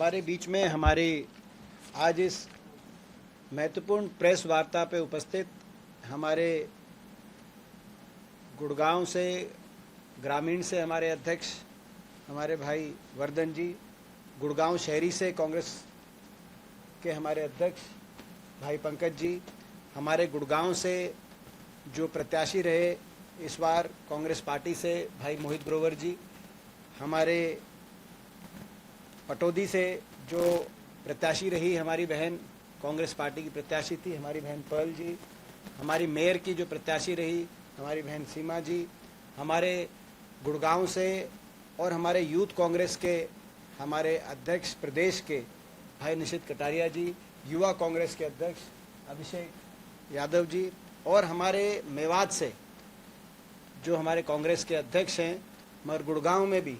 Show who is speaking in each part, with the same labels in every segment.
Speaker 1: हमारे बीच में हमारी आज इस महत्वपूर्ण प्रेस वार्ता पे उपस्थित हमारे गुड़गांव से ग्रामीण से हमारे अध्यक्ष हमारे भाई वर्धन जी, गुड़गांव शहरी से कांग्रेस के हमारे अध्यक्ष भाई पंकज जी, हमारे गुड़गांव से जो प्रत्याशी रहे इस बार कांग्रेस पार्टी से भाई मोहित ग्रोवर जी, हमारे पटौदी से जो प्रत्याशी रही हमारी बहन कांग्रेस पार्टी की प्रत्याशी थी हमारी बहन पर्ल जी, हमारी मेयर की जो प्रत्याशी रही हमारी बहन सीमा जी, हमारे गुड़गांव से और हमारे यूथ कांग्रेस के हमारे अध्यक्ष प्रदेश के भाई निशित कटारिया जी, युवा कांग्रेस के अध्यक्ष अभिषेक यादव जी और हमारे मेवात से जो हमारे कांग्रेस के अध्यक्ष हैं मगर गुड़गांव में भी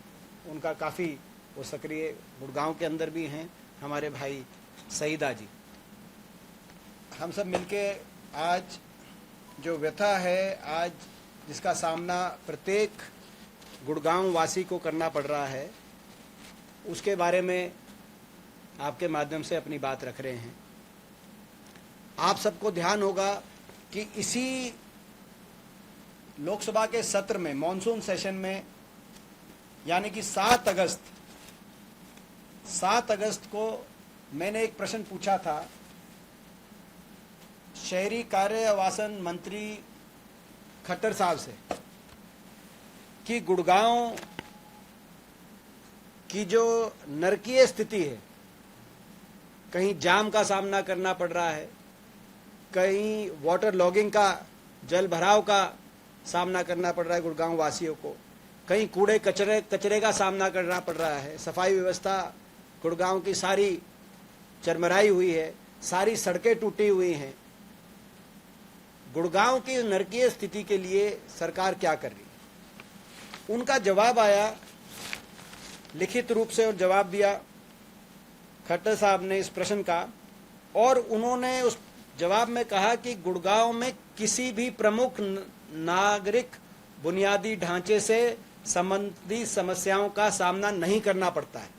Speaker 1: उनका काफ़ी वो सक्रिय गुड़गांव के अंदर भी हैं हमारे भाई सईदा जी। हम सब मिलके आज जो व्यथा है आज जिसका सामना प्रत्येक गुड़गांव वासी को करना पड़ रहा है उसके बारे में आपके माध्यम से अपनी बात रख रहे हैं। आप सबको ध्यान होगा कि इसी लोकसभा के सत्र में मॉनसून सेशन में यानी कि 7 अगस्त को मैंने एक प्रश्न पूछा था शहरी कार्य आवासन मंत्री खट्टर साहब से कि गुड़गांव की जो नरकीय स्थिति है, कहीं जाम का सामना करना पड़ रहा है, कहीं वाटर लॉगिंग का जल भराव का सामना करना पड़ रहा है गुड़गांव वासियों को, कहीं कूड़े कचरे का सामना करना पड़ रहा है, सफाई व्यवस्था गुड़गांव की सारी चरमराई हुई है, सारी सड़कें टूटी हुई हैं। गुड़गांव की नरकीय स्थिति के लिए सरकार क्या कर रही है? उनका जवाब आया लिखित रूप से और जवाब दिया खट्टर साहब ने इस प्रश्न का, और उन्होंने उस जवाब में कहा कि गुड़गांव में किसी भी प्रमुख नागरिक बुनियादी ढांचे से संबंधित समस्याओं का सामना नहीं करना पड़ता है।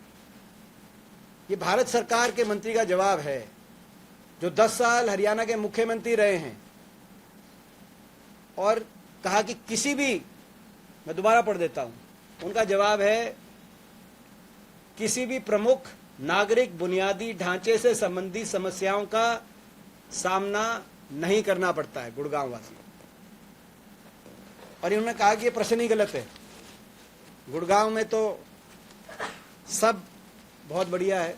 Speaker 1: ये भारत सरकार के मंत्री का जवाब है जो 10 साल हरियाणा के मुख्यमंत्री रहे हैं, और कहा कि किसी भी, मैं दोबारा पढ़ देता हूं, उनका जवाब है किसी भी प्रमुख नागरिक बुनियादी ढांचे से संबंधित समस्याओं का सामना नहीं करना पड़ता है गुड़गांव वासी। और इन्होंने कहा कि ये प्रश्न ही गलत है, गुड़गांव में तो सब बहुत बढ़िया है।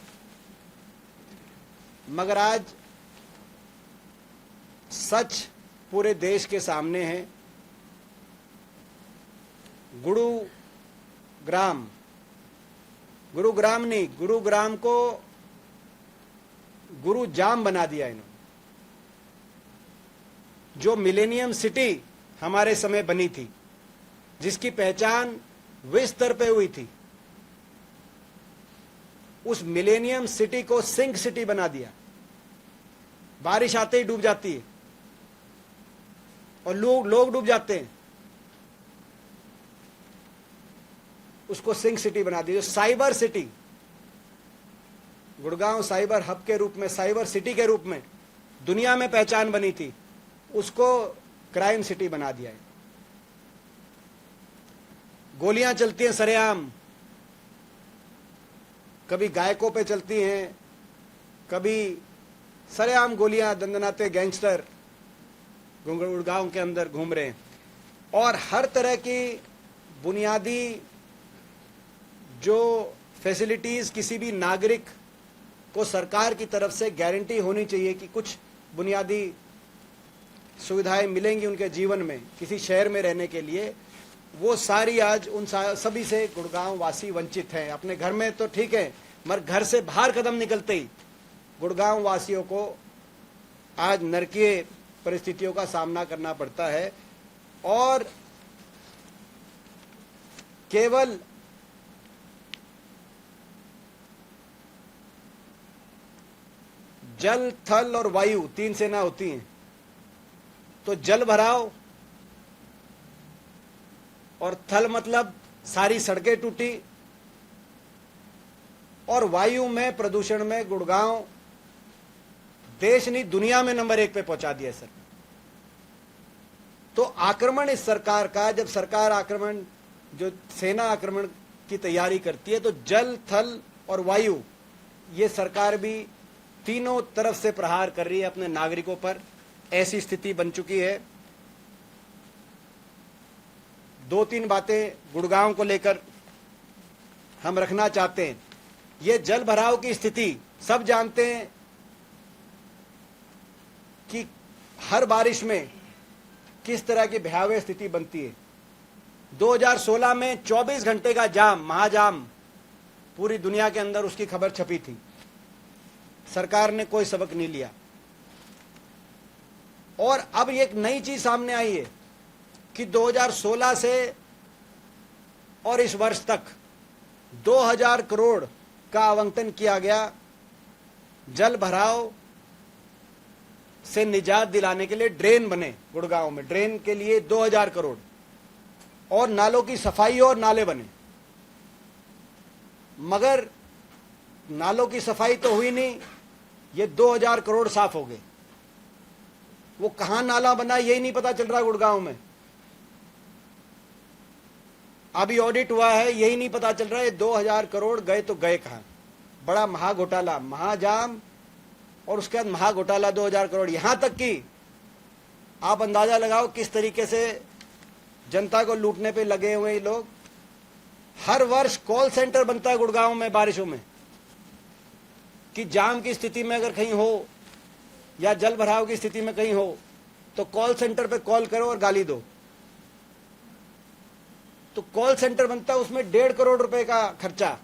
Speaker 1: मगर आज सच पूरे देश के सामने है। गुरुग्राम नहीं, गुरुग्राम को गुरुजाम बना दिया इन्होंने। जो मिलेनियम सिटी हमारे समय बनी थी, जिसकी पहचान विश्व स्तर पे हुई थी, उस मिलेनियम सिटी को सिंक सिटी बना दिया। बारिश आते ही डूब जाती है और लोग डूब जाते हैं। उसको सिंक सिटी बना दिया। जो cyber city, Gurgaon cyber hub के रूप में, साइबर सिटी के रूप में दुनिया में पहचान बनी थी, उसको क्राइम सिटी बना दिया है। गोलियां चलती हैं सरेआम, कभी गायकों पे चलती हैं, कभी सरेआम गोलियां दंदनाते गैंगस्टर गुड़गांव के अंदर घूम रहे हैं। और हर तरह की बुनियादी जो फैसिलिटीज किसी भी नागरिक को सरकार की तरफ से गारंटी होनी चाहिए कि कुछ बुनियादी सुविधाएं मिलेंगी उनके जीवन में किसी शहर में रहने के लिए, वो सारी आज उन सभी से गुड़गांव वासी वंचित हैं। अपने घर में तो ठीक है, मगर घर से बाहर कदम निकलते ही गुड़गांव वासियों को आज नरकीय परिस्थितियों का सामना करना पड़ता है। और केवल जल, थल और वायु 3 सेना होती हैं, तो जल भराव और थल मतलब सारी सड़कें टूटी, और वायु में, प्रदूषण में गुड़गांव देश नहीं दुनिया में नंबर 1 पे पहुंचा दिया सर। तो आक्रमण इस सरकार का, जब सरकार आक्रमण, जो सेना आक्रमण की तैयारी करती है, तो जल, थल और वायु, ये सरकार भी तीनों तरफ से प्रहार कर रही है अपने नागरिकों पर। ऐसी स्थिति बन चुकी है। 2-3 बातें गुड़गांव को लेकर हम रखना चाहते हैं। ये जल भराव की स्थिति सब जानते हैं कि हर बारिश में किस तरह की भयावह स्थिति बनती है। 2016 में 24 घंटे का जाम, महाजाम, पूरी दुनिया के अंदर उसकी खबर छपी थी। सरकार ने कोई सबक नहीं लिया। और अब एक नई चीज सामने आई है कि 2016 से और इस वर्ष तक 2000 करोड़ का आवंटन किया गया जल भराव से निजात दिलाने के लिए। ड्रेन बने गुड़गांव में, ड्रेन के लिए 2000 करोड़, और नालों की सफाई और नाले बने। मगर नालों की सफाई तो हुई नहीं, ये 2000 करोड़ साफ हो गए। वो कहां नाला बना यही नहीं पता चल रहा गुड़गांव में। अभी ऑडिट हुआ है, यही नहीं पता चल रहा है 2000 करोड़ गए तो गए कहां। बड़ा महाघोटाला, महाजाम, और उसके बाद महाघोटाला 2000 करोड़। यहां तक कि आप अंदाजा लगाओ किस तरीके से जनता को लूटने पे लगे हुए ये लोग। हर वर्ष कॉल सेंटर बनता है गुड़गांव में बारिशों में, कि जाम की स्थिति में अगर कहीं हो या जल भराव की स्थिति में कहीं हो तो कॉल सेंटर पे कॉल करो और गाली दो। तो कॉल सेंटर बनता है, उसमें 1.5 करोड़ रुपए का खर्चा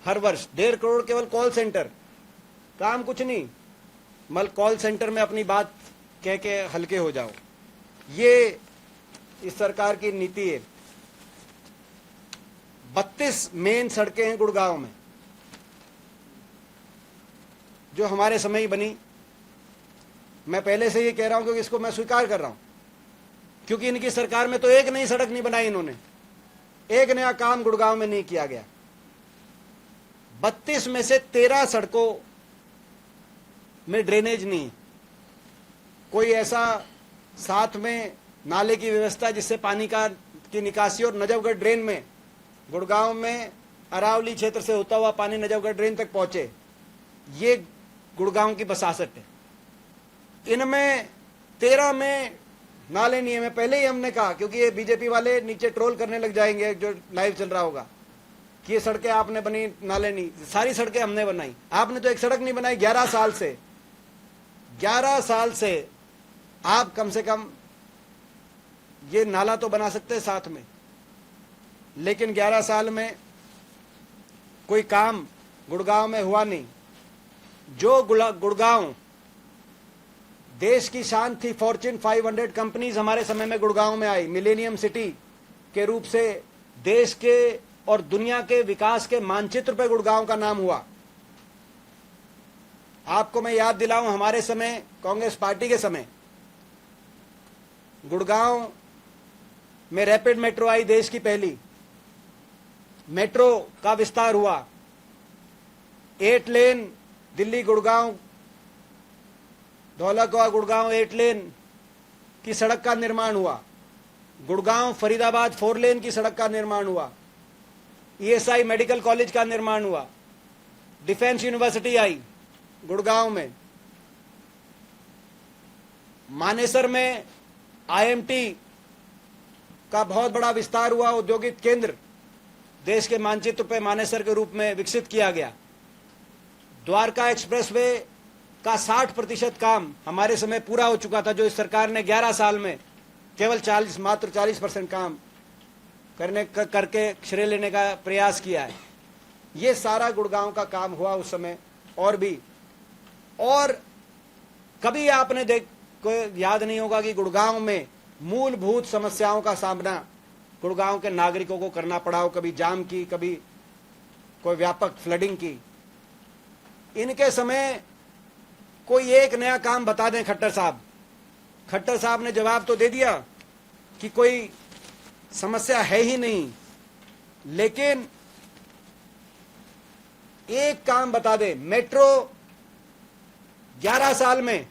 Speaker 1: हर वर्ष। 1.5 करोड़ केवल कॉल सेंटर, काम कुछ नहीं। मल कॉल सेंटर में अपनी बात कह के हल्के हो जाओ। ये इस सरकार की नीति है। 32 मेन सड़कें हैं गुड़गांव में जो हमारे समय ही बनी। मैं पहले से ये कह रहा हूं क्योंकि इसको मैं स्वीकार कर रहा हूं, क्योंकि इनकी सरकार में तो एक नई सड़क नहीं बनाई इन्होंने, एक नया काम गुड़गांव में नहीं किया गया। 32 में से 13 सड़कों में ड्रेनेज नहीं, कोई ऐसा साथ में नाले की व्यवस्था जिससे पानी की निकासी। और नजफगढ़ ड्रेन में, गुड़गांव में अरावली क्षेत्र से होता हुआ पानी नजफगढ़ ड्रेन तक पहुंचे, ये गुड़गांव की बसासट है। इनमें 13 में नाले नहीं है। मैं पहले ही हमने कहा, क्योंकि ये बीजेपी वाले नीचे ट्रोल करने लग जाएंगे, जो लाइव चल रहा होगा, कि ये सड़कें आपने बनी, नाले नहीं। सारी सड़कें हमने बनाई, आपने तो एक सड़क नहीं बनाई 11 साल से। 11 साल से आप कम से कम ये नाला तो बना सकते हैं साथ में, लेकिन 11 साल में कोई काम गुड़गांव में हुआ नहीं। जो गुड़गांव देश की शान थी, फॉर्च्यून 500 कंपनीज हमारे समय में गुड़गांव में आई, मिलेनियम सिटी के रूप से देश के और दुनिया के विकास के मानचित्र पे गुड़गांव का नाम हुआ। आपको मैं याद दिलाऊं, हमारे समय, कांग्रेस पार्टी के समय, गुड़गांव में रैपिड मेट्रो आई, देश की पहली मेट्रो का विस्तार हुआ। 8 लेन दिल्ली गुड़गांव, धौलाकुआ गुड़गांव 8 लेन की सड़क का निर्माण हुआ। गुड़गांव फरीदाबाद 4 लेन की सड़क का निर्माण हुआ। ईएसआई मेडिकल कॉलेज का निर्माण हुआ। डिफेंस यूनिवर्सिटी आई गुड़गांव में। मानेसर में आईएमटी का बहुत बड़ा विस्तार हुआ, औद्योगिक केंद्र देश के मानचित्र पे मानेसर के रूप में विकसित किया गया। द्वारका एक्सप्रेसवे का 60% काम हमारे समय पूरा हो चुका था, जो इस सरकार ने 11 साल में केवल मात्र 40% काम करके श्रेय लेने का प्रयास किया है। ये सारा गुड़गांव का काम हुआ उस समय। और भी, और कभी आपने को याद नहीं होगा कि गुड़गांव में मूलभूत समस्याओं का सामना गुड़गांव के नागरिकों को करना पड़ा हो, कभी जाम की, कभी कोई व्यापक फ्लडिंग की। इनके समय कोई एक नया काम बता दें खट्टर साहब। खट्टर साहब ने जवाब तो दे दिया कि कोई समस्या है ही नहीं, लेकिन एक काम बता दे, मेट्रो 11 साल में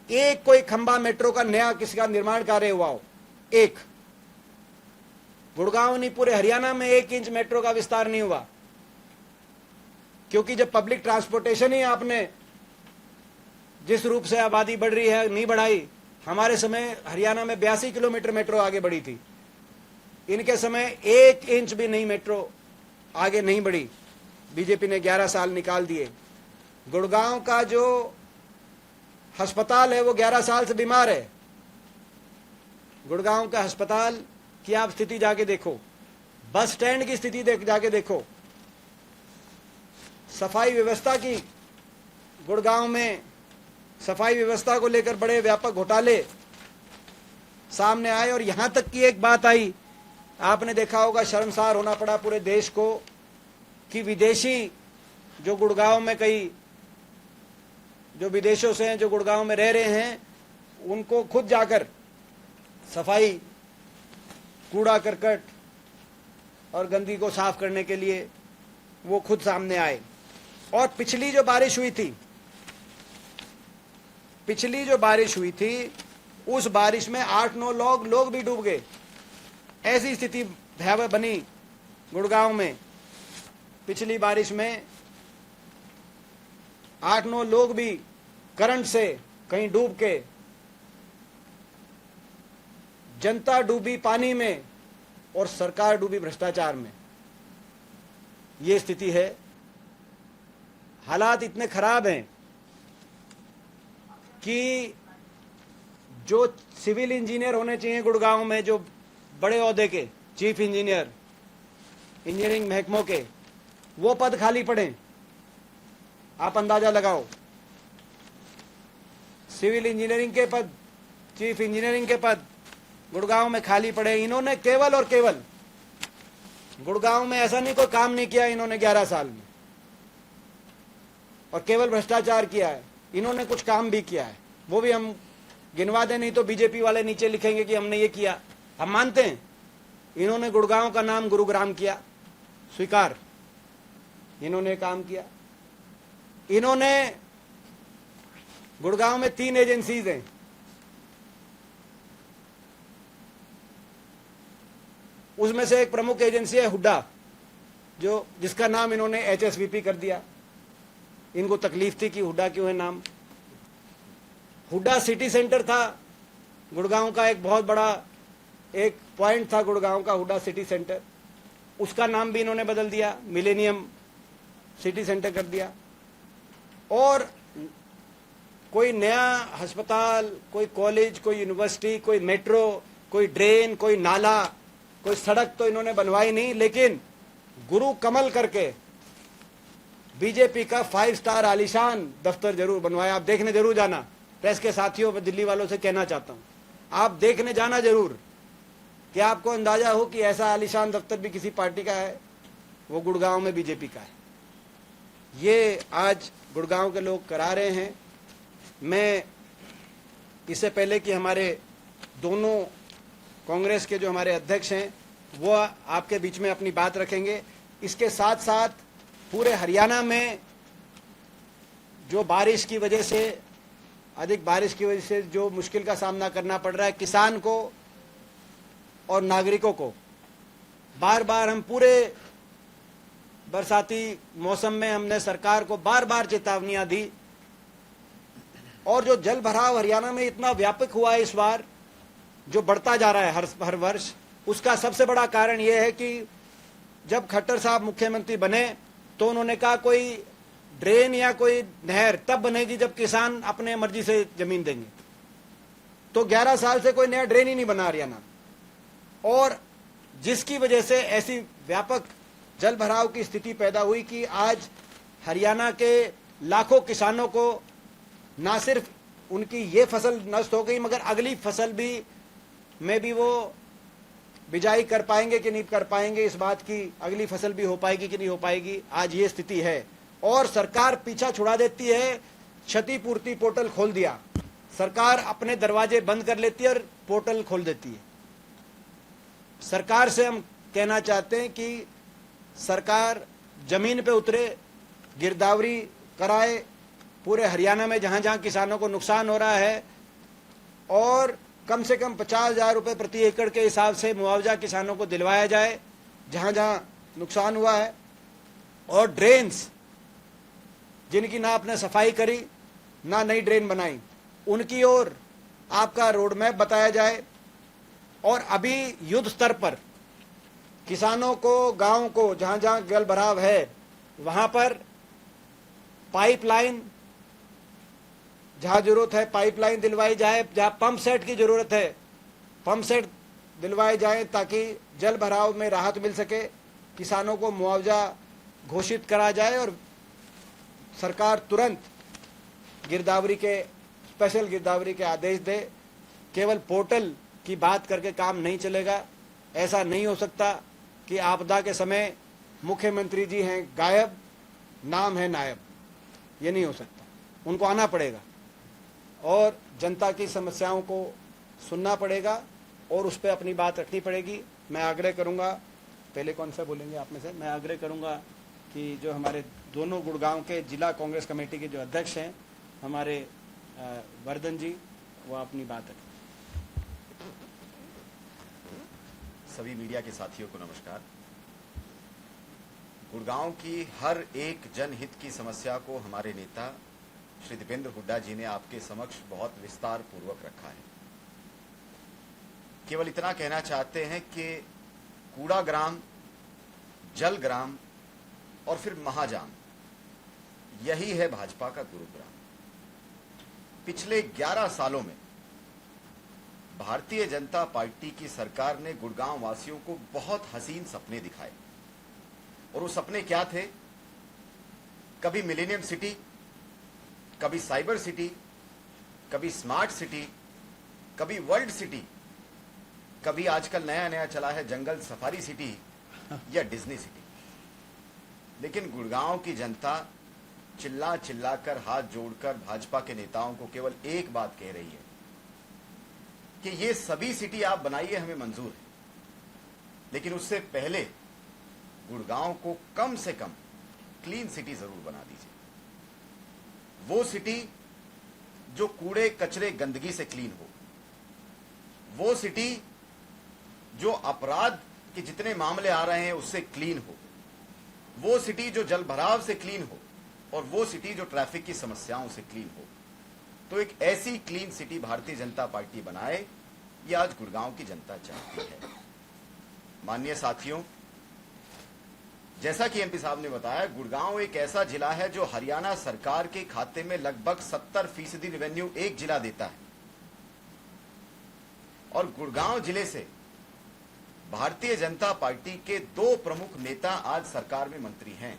Speaker 1: एक कोई खंबा मेट्रो का नया किसी का निर्माण कार्य हुआ हो? एक। गुड़गांव नहीं, पूरे हरियाणा में 1 इंच मेट्रो का विस्तार नहीं हुआ, क्योंकि जब पब्लिक ट्रांसपोर्टेशन ही आपने जिस रूप से आबादी बढ़ रही है नहीं बढ़ाई। हमारे समय हरियाणा में 82 किलोमीटर मेट्रो आगे बढ़ी थी, इनके समय 1 इंच भी नहीं मेट्रो आगे नहीं बढ़ी। बीजेपी ने 11 साल निकाल दिए। गुड़गांव का जो अस्पताल है वो 11 साल से बीमार है। गुड़गांव का अस्पताल की आप स्थिति जाके देखो, बस स्टैंड की स्थिति जाके देखो, सफाई व्यवस्था की, गुड़गांव में सफाई व्यवस्था को लेकर बड़े व्यापक घोटाले सामने आए। और यहां तक की एक बात आई, आपने देखा होगा, शर्मसार होना पड़ा पूरे देश को कि विदेशी जो गुड़गांव में कई जो विदेशों से हैं, जो गुड़गांव में रह रहे हैं, उनको खुद जाकर सफाई, कूड़ा करकट और गंदगी को साफ करने के लिए वो खुद सामने आए। और पिछली जो बारिश हुई थी उस बारिश में 8-9 लोग भी डूब गए। ऐसी स्थिति भयावह बनी गुड़गांव में। पिछली बारिश में 8-9 लोग भी करंट से कहीं डूब के, जनता डूबी पानी में और सरकार डूबी भ्रष्टाचार में। ये स्थिति है। हालात इतने खराब हैं कि जो सिविल इंजीनियर होने चाहिए गुड़गांव में, जो बड़े ओहदे के चीफ इंजीनियर, इंजीनियरिंग महकमों के, वो पद खाली पड़े। आप अंदाजा लगाओ, सिविल इंजीनियरिंग के पद, चीफ इंजीनियरिंग के पद गुड़गांव में खाली पड़े। इन्होंने केवल और केवल गुड़गांव में ऐसा नहीं कोई काम नहीं किया इन्होंने 11 साल में, और केवल भ्रष्टाचार किया है। इन्होंने कुछ काम भी किया है, वो भी हम गिनवा दें, नहीं तो बीजेपी वाले नीचे लिखेंगे कि हमने ये किया। हम मानते हैं इन्होंने गुड़गांव का नाम गुरुग्राम किया, स्वीकार, इन्होंने काम किया। इन्होंने गुड़गांव में 3 एजेंसीज हैं, उसमें से एक प्रमुख एजेंसी है हुड्डा, जो जिसका नाम इन्होंने HSVP कर दिया। इनको तकलीफ थी कि हुड्डा क्यों है नाम। हुड्डा सिटी सेंटर था गुड़गांव का, एक बहुत बड़ा एक पॉइंट था गुड़गांव का, हुड्डा सिटी सेंटर। उसका नाम भी इन्होंने बदल दिया, मिलेनियम सिटी सेंटर कर दिया। और कोई नया अस्पताल, कोई कॉलेज, कोई यूनिवर्सिटी, कोई मेट्रो, कोई ड्रेन, कोई नाला, कोई सड़क तो इन्होंने बनवाई नहीं। लेकिन गुरु कमल करके बीजेपी का 5 स्टार आलीशान दफ्तर जरूर बनवाया। आप देखने जरूर जाना, प्रेस के साथियों, मैं दिल्ली वालों से कहना चाहता हूं, आप देखने जाना जरूर, कि आपको अंदाजा हो कि ऐसा आलीशान दफ्तर भी किसी पार्टी का है, वो गुड़गांव में बीजेपी का है। ये आज गुड़गांव के लोग करा रहे हैं। मैं इससे पहले कि हमारे दोनों कांग्रेस के जो हमारे अध्यक्ष हैं वो आपके बीच में अपनी बात रखेंगे, इसके साथ साथ पूरे हरियाणा में जो बारिश की वजह से, अधिक बारिश की वजह से जो मुश्किल का सामना करना पड़ रहा है किसान को और नागरिकों को, बार बार हम पूरे बरसाती मौसम में हमने सरकार को बार बार चेतावनियां दी। और जो जल भराव हरियाणा में इतना व्यापक हुआ है इस बार, जो बढ़ता जा रहा है हर वर्ष, उसका सबसे बड़ा कारण यह है कि जब खट्टर साहब मुख्यमंत्री बने तो उन्होंने कहा कोई ड्रेन या कोई नहर तब बनेगी जब किसान अपने मर्जी से जमीन देंगे। तो 11 साल से कोई नया ड्रेन ही नहीं बना हरियाणा, और जिसकी वजह से ऐसी व्यापक जल भराव की स्थिति पैदा हुई कि आज हरियाणा के लाखों किसानों को ना सिर्फ उनकी ये फसल नष्ट हो गई, मगर अगली फसल भी में भी वो बिजाई कर पाएंगे कि नहीं कर पाएंगे, इस बात की, अगली फसल भी हो पाएगी कि नहीं हो पाएगी, आज ये स्थिति है। और सरकार पीछा छुड़ा देती है, क्षतिपूर्ति पोर्टल खोल दिया, सरकार अपने दरवाजे बंद कर लेती है और पोर्टल खोल देती है। सरकार से हम कहना चाहते हैं कि सरकार जमीन पे उतरे गिरदावरी कराए पूरे हरियाणा में जहां जहां किसानों को नुकसान हो रहा है, और कम से कम 50,000 रुपये प्रति एकड़ के हिसाब से मुआवजा किसानों को दिलवाया जाए जहां जहां नुकसान हुआ है। और ड्रेन्स जिनकी ना आपने सफाई करी ना नई ड्रेन बनाई, उनकी ओर आपका रोड मैप बताया जाए। और अभी युद्ध स्तर पर किसानों को, गांव को जहां जहां जल भराव है वहां पर पाइपलाइन, जहां जरूरत है पाइपलाइन दिलवाई जाए, जहां पंप सेट की जरूरत है पंप सेट दिलवाए जाए ताकि जल भराव में राहत मिल सके, किसानों को मुआवजा घोषित करा जाए और सरकार तुरंत गिरदावरी के, स्पेशल गिरदावरी के आदेश दे। केवल पोर्टल की बात करके काम नहीं चलेगा। ऐसा नहीं हो सकता कि आपदा के समय मुख्यमंत्री जी हैं गायब, नाम है नायब। ये नहीं हो सकता, उनको आना पड़ेगा और जनता की समस्याओं को सुनना पड़ेगा और उस पर अपनी बात रखनी पड़ेगी। मैं आग्रह करूंगा, पहले कौन सा बोलेंगे आप में से? मैं आग्रह करूंगा कि जो हमारे दोनों गुड़गांव के जिला कांग्रेस कमेटी के जो अध्यक्ष हैं हमारे वर्धन जी, वो अपनी बात रखें।
Speaker 2: सभी मीडिया के साथियों को नमस्कार। गुड़गांव की हर एक जनहित की समस्या को हमारे नेता श्री दीपेंद्र हुड्डा जी ने आपके समक्ष बहुत विस्तार पूर्वक रखा है। केवल इतना कहना चाहते हैं कि कूड़ा ग्राम, जल ग्राम और फिर महाजाम, यही है भाजपा का गुरुग्राम। पिछले 11 सालों में भारतीय जनता पार्टी की सरकार ने गुड़गांव वासियों को बहुत हसीन सपने दिखाए। और वो सपने क्या थे? कभी मिलेनियम सिटी, कभी साइबर सिटी, कभी स्मार्ट सिटी, कभी वर्ल्ड सिटी, कभी आजकल नया नया चला है जंगल सफारी सिटी या डिज्नी सिटी। लेकिन गुड़गांव की जनता चिल्ला चिल्ला कर, हाथ जोड़कर भाजपा के नेताओं को केवल एक बात कह रही है कि ये सभी सिटी आप बनाइए, हमें मंजूर है, लेकिन उससे पहले गुड़गांव को कम से कम क्लीन सिटी जरूर बना दीजिए। वो सिटी जो कूड़े कचरे गंदगी से क्लीन हो, वो सिटी जो अपराध के जितने मामले आ रहे हैं उससे क्लीन हो, वो सिटी जो जल भराव से क्लीन हो, और वो सिटी जो ट्रैफिक की समस्याओं से क्लीन हो। तो एक ऐसी clean city Bharatiya Janata party बनाए, ये आज गुड़गांव की जनता चाहती है। माननीय साथियों, जैसा कि एमपी साहब ने बताया, गुड़गांव एक ऐसा जिला है जो हरियाणा सरकार के खाते में लगभग 70% रेवेन्यू एक जिला देता है। और गुड़गांव जिले से भारतीय जनता पार्टी के 2 प्रमुख नेता आज सरकार में मंत्री हैं।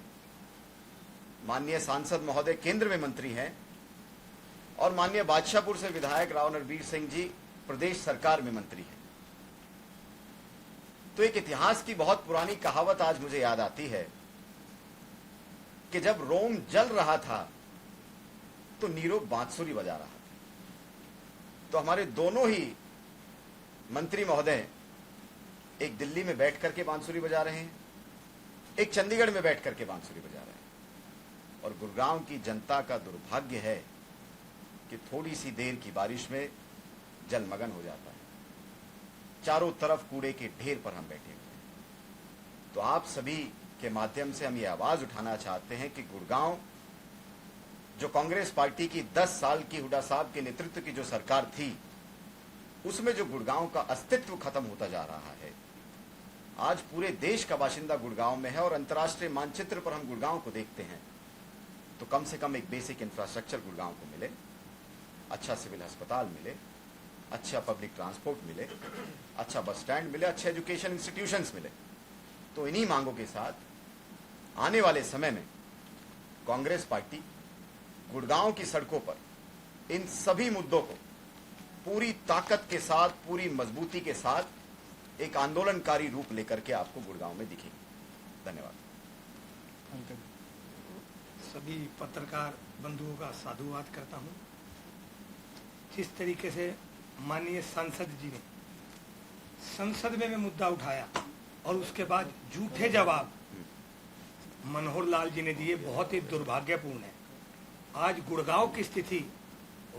Speaker 2: माननीय सांसद महोदय केंद्र में मंत्री हैं और माननीय बादशाहपुर से विधायक राव नरवीर सिंह जी प्रदेश सरकार में मंत्री हैं। तो एक इतिहास की बहुत पुरानी कहावत आज मुझे याद आती है कि जब रोम जल रहा था तो नीरो बांसुरी बजा रहा था। तो हमारे दोनों ही मंत्री महोदय एक दिल्ली में बैठ करके बांसुरी बजा रहे हैं, एक चंडीगढ़ में बैठ करके बांसुरी बजा रहे हैं। और गुड़गांव की जनता का दुर्भाग्य है कि थोड़ी सी देर की बारिश में जलमग्न हो जाता है। चारों तरफ कूड़े के ढेर पर हम बैठे हुए हैं। तो आप सभी के माध्यम से हम ये आवाज उठाना चाहते हैं कि गुड़गांव जो कांग्रेस पार्टी की 10 साल की हुड्डा साहब के नेतृत्व की जो सरकार थी, उसमें जो गुड़गांव का अस्तित्व खत्म होता जा रहा है। आज पूरे देश का बाशिंदा गुड़गांव में है और अंतर्राष्ट्रीय मानचित्र पर हम गुड़गांव को देखते हैं तो कम से कम एक बेसिक इंफ्रास्ट्रक्चर गुड़गांव को मिले, अच्छा सिविल अस्पताल मिले, अच्छा पब्लिक ट्रांसपोर्ट मिले, अच्छा बस स्टैंड मिले, अच्छे एजुकेशन इंस्टीट्यूशंस मिले। तो इन्हीं मांगों के साथ आने वाले समय में कांग्रेस पार्टी गुड़गांव की सड़कों पर इन सभी मुद्दों को पूरी ताकत के साथ, पूरी मजबूती के साथ एक आंदोलनकारी रूप लेकर के आपको गुड़गांव में दिखेगी। धन्यवाद।
Speaker 3: सभी पत्रकार बंधुओं का साधुवाद करता हूं। जिस तरीके से माननीय सांसद जी ने संसद में मुद्दा उठाया और उसके बाद झूठे जवाब मनोहर लाल जी ने दिए बहुत ही दुर्भाग्यपूर्ण है। आज गुड़गांव की स्थिति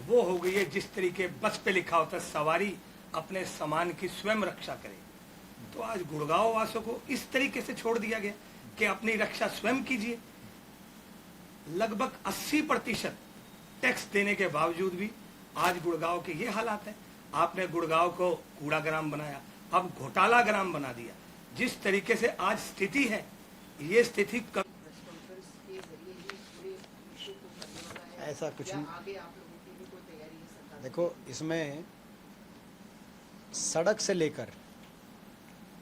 Speaker 3: वो हो गई है जिस तरीके बस पे लिखा होता है सवारी अपने सामान की स्वयं रक्षा करे, तो आज गुड़गांव वासियों को इस तरीके से छोड़ दिया गया कि अपनी रक्षा स्वयं कीजिए। लगभग 80% टैक्स देने के बावजूद भी आज गुड़गांव के ये हालात है। आपने गुड़गांव को कूड़ा ग्राम बनाया, अब घोटाला ग्राम बना दिया। जिस तरीके से आज स्थिति है, ये स्थिति
Speaker 1: ऐसा कुछ नहीं। देखो, इसमें सड़क से लेकर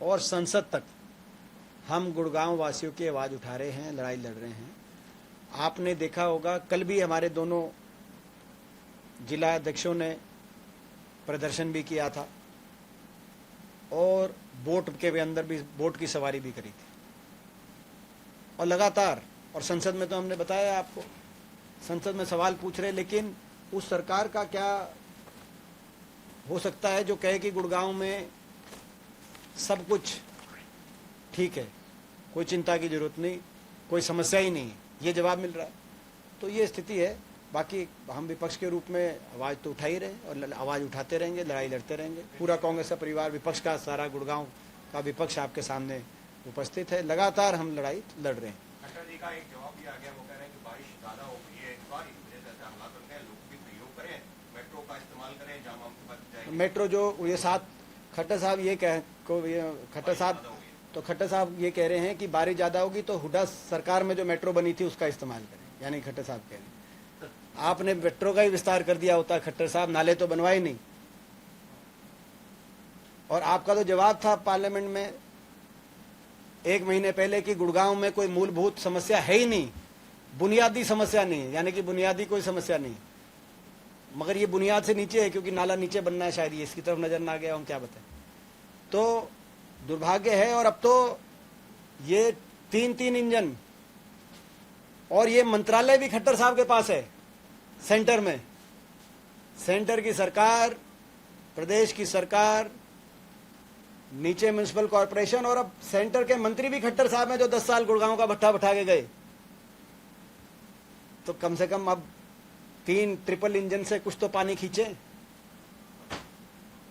Speaker 1: और संसद तक हम गुड़गांव वासियों की आवाज़ उठा रहे हैं, लड़ाई लड़ रहे हैं। आपने देखा होगा, कल भी हमारे दोनों जिला अध्यक्षों ने प्रदर्शन भी किया था और बोट के भी अंदर भी बोट की सवारी भी करी थी। और लगातार, और संसद में तो हमने बताया आपको, संसद में सवाल पूछ रहे, लेकिन उस सरकार का क्या हो सकता है जो कहे कि गुड़गांव में सब कुछ ठीक है, कोई चिंता की जरूरत नहीं, कोई समस्या ही नहीं है, ये जवाब मिल रहा है। तो ये स्थिति है। बाकी हम विपक्ष के रूप में आवाज़ तो उठा ही रहे और आवाज़ उठाते रहेंगे, लड़ाई लड़ते रहेंगे। पूरा कांग्रेस का परिवार, विपक्ष का सारा गुड़गांव का विपक्ष आपके सामने उपस्थित है। लगातार हम लड़ाई लड़ रहे हैं।
Speaker 4: खट्टर जी का एक जवाब भी आ गया, वो कह रहे हैं कि बारिश ज्यादा हो गई है इस बार, इस वजह से ऐसे हालात बन गए, लोग भी सहयोग करें, मेट्रो का इस्तेमाल करें, जाम वाम से बच जाएगी।
Speaker 1: मेट्रो जो ये साथ खट्टर साहब ये कह को ये खट्टर साहब ये कह रहे हैं कि बारिश ज़्यादा होगी तो हुड्डा सरकार में जो मेट्रो बनी थी उसका इस्तेमाल करें, यानी खट्टर साहब कह रहे हैं। आपने मेट्रो का ही विस्तार कर दिया होता खट्टर साहब, नाले तो बनवाए नहीं। और आपका तो जवाब था पार्लियामेंट में 1 महीने पहले कि गुड़गांव में कोई मूलभूत समस्या है ही नहीं, बुनियादी समस्या नहीं है, यानी कि बुनियादी कोई समस्या नहीं। मगर ये बुनियाद से नीचे है क्योंकि नाला नीचे बनना है, शायद ये इसकी तरफ नजर ना गया, हम क्या बताएं। तो दुर्भाग्य है। और अब तो ये 3 इंजन और ये मंत्रालय भी खट्टर साहब के पास है, सेंटर में। सेंटर की सरकार, प्रदेश की सरकार, नीचे म्युनिसिपल कॉर्पोरेशन, और अब सेंटर के मंत्री भी खट्टर साहब हैं जो 10 साल गुड़गांव का भट्ठा बैठा के गए। तो कम से कम अब 3 ट्रिपल इंजन से कुछ तो पानी खींचे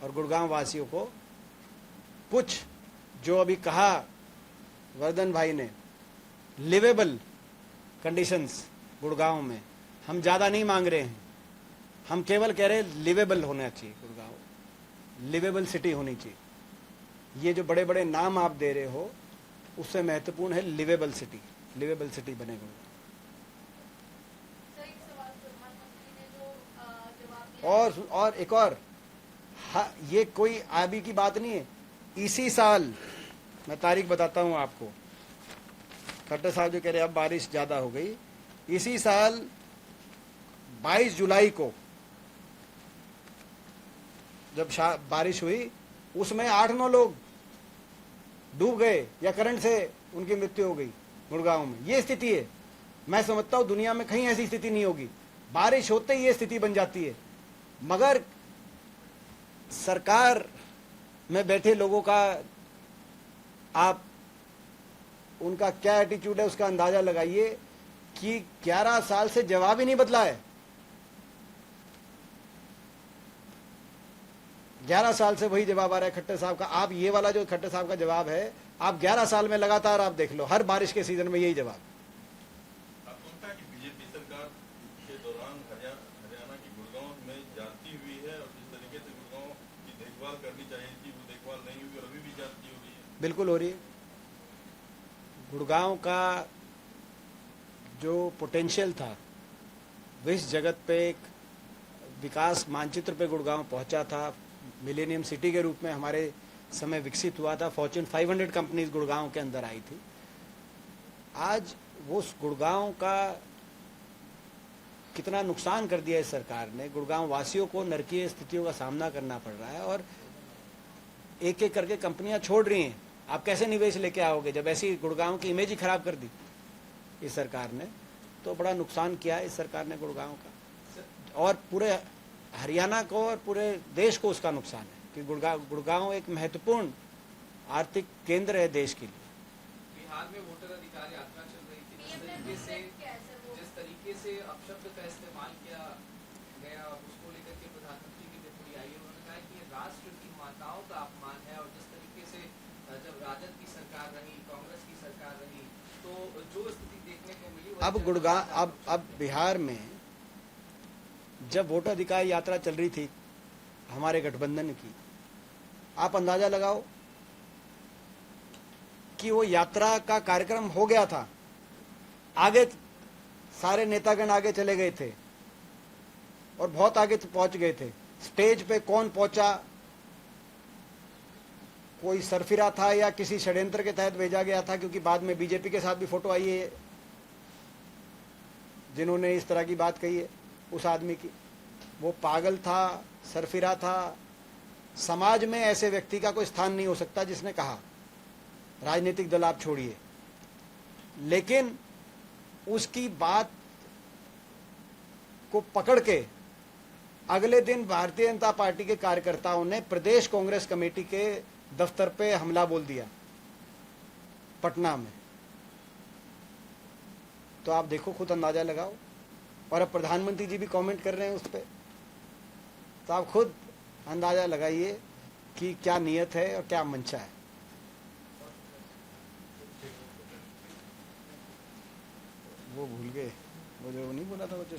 Speaker 1: और गुड़गांव वासियों को कुछ, जो अभी कहा वर्धन भाई ने, लिवेबल कंडीशंस गुड़गांव में, हम ज़्यादा नहीं मांग रहे हैं, हम केवल कह रहे हैं लिवेबल होना चाहिए गुड़गांव, लिवेबल सिटी होनी चाहिए। ये जो बड़े बड़े नाम आप दे रहे हो उससे महत्वपूर्ण है लिवेबल सिटी, लिवेबल सिटी बने गुड़गांव। और एक और, ये कोई अभी की बात नहीं है। इसी साल, मैं तारीख बताता हूं आपको, खट्टर साहब जो कह रहे हैं अब बारिश ज़्यादा हो गई, इसी साल 22 जुलाई को जब बारिश हुई उसमें 8-9 लोग डूब गए या करंट से उनकी मृत्यु हो गई गुड़गांव में। ये स्थिति है। मैं समझता हूं दुनिया में कहीं ऐसी स्थिति नहीं होगी, बारिश होते ही ये स्थिति बन जाती है। मगर सरकार में बैठे लोगों का, आप उनका क्या एटीट्यूड है उसका अंदाजा लगाइए कि 11 साल से जवाब ही नहीं बदला है। 11 साल से वही जवाब आ रहा है खट्टर साहब का। आप ये वाला जो खट्टर साहब का जवाब है, आप 11 साल में लगातार आप देख लो, हर बारिश के सीजन में यही जवाब।
Speaker 5: आपको कि बीजेपी सरकार के दौरान हरियाणा की गुड़गांव में जाती हुई है और जिस तरीके से गुड़गांव की देखभाल करनी चाहिए थी वो देखभाल नहीं हुई और अभी भी जाती हो रही है?
Speaker 1: बिल्कुल हो रही है। गुड़गांव का जो पोटेंशियल था, विश्व जगत पे एक विकास मानचित्र पे गुड़गांव पहुंचा था, मिलेनियम सिटी के रूप में हमारे समय विकसित हुआ था, फॉर्च्यून 500 कंपनीज गुड़गांव के अंदर आई थी। आज वो गुड़गांव का कितना नुकसान कर दिया इस सरकार ने, गुड़गांव वासियों को नरकीय स्थितियों का सामना करना पड़ रहा है और एक एक करके कंपनियां छोड़ रही हैं। आप कैसे निवेश लेके आओगे जब ऐसी गुड़गांव की इमेज ही खराब कर दी इस सरकार ने। तो बड़ा नुकसान किया है इस सरकार ने गुड़गांव का, और पूरे हरियाणा को और पूरे देश को उसका नुकसान है कि गुड़गांव एक महत्वपूर्ण आर्थिक केंद्र है देश के लिए।
Speaker 6: बिहार में वोटर अधिकार यात्रा चल रही थी, जिस तरीके से अपशब्द का इस्तेमाल किया गया उसको लेकर के प्रधानमंत्री की टिप्पणी आई है। उन्होंने कहा कि ये राष्ट्र की माताओं का अपमान है और जिस तरीके से जब राजद की सरकार रही, कांग्रेस की सरकार रही, तो जो स्थिति देखने को मिली
Speaker 1: अब गुड़गांव अब बिहार में जब वोट अधिकार यात्रा चल रही थी हमारे गठबंधन की, आप अंदाजा लगाओ कि वो यात्रा का कार्यक्रम हो गया था, आगे सारे नेतागण आगे चले गए थे और बहुत आगे पहुंच गए थे। स्टेज पे कौन पहुंचा, कोई सरफिरा था या किसी षड्यंत्र के तहत भेजा गया था, क्योंकि बाद में बीजेपी के साथ भी फोटो आई है जिन्होंने इस तरह की बात कही है उस आदमी की। वो पागल था, सरफिरा था। समाज में ऐसे व्यक्ति का कोई स्थान नहीं हो सकता जिसने कहा, राजनीतिक दल आप छोड़िए। लेकिन उसकी बात को पकड़ के अगले दिन भारतीय जनता पार्टी के कार्यकर्ताओं ने प्रदेश कांग्रेस कमेटी के दफ्तर पे हमला बोल दिया पटना में। तो आप देखो, खुद अंदाजा लगाओ। और अब प्रधानमंत्री जी भी कमेंट कर रहे हैं उस पर, तो आप खुद अंदाजा लगाइए कि क्या नियत है और क्या मंशा है। वो भूल गए, वो जो नहीं बोला था वो जो